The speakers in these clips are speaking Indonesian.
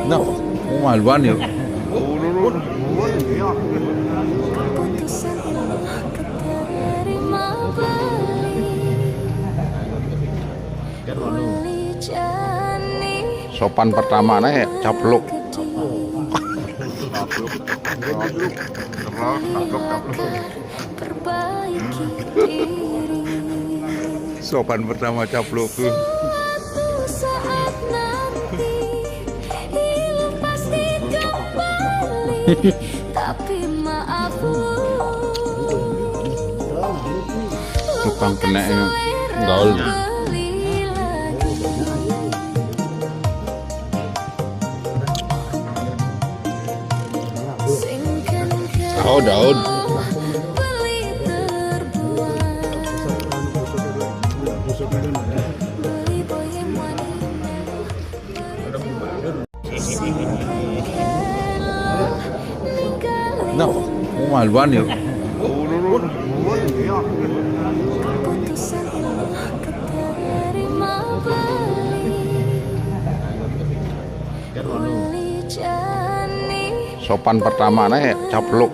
No, maluan ya. Sopan pertama nih capluk. Sopan pertama capluk. Tapi maaf Tukang kena gaul. Daud. No, maluan ya. Sopan pertama nih capluk.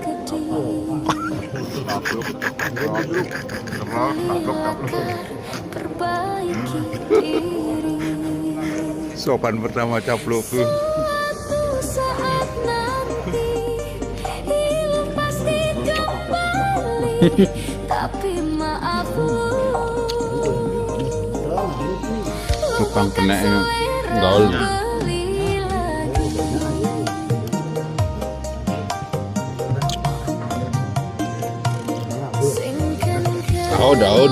Sopan pertama capluk. Tapi maaf Tukang kena gaul. Daud.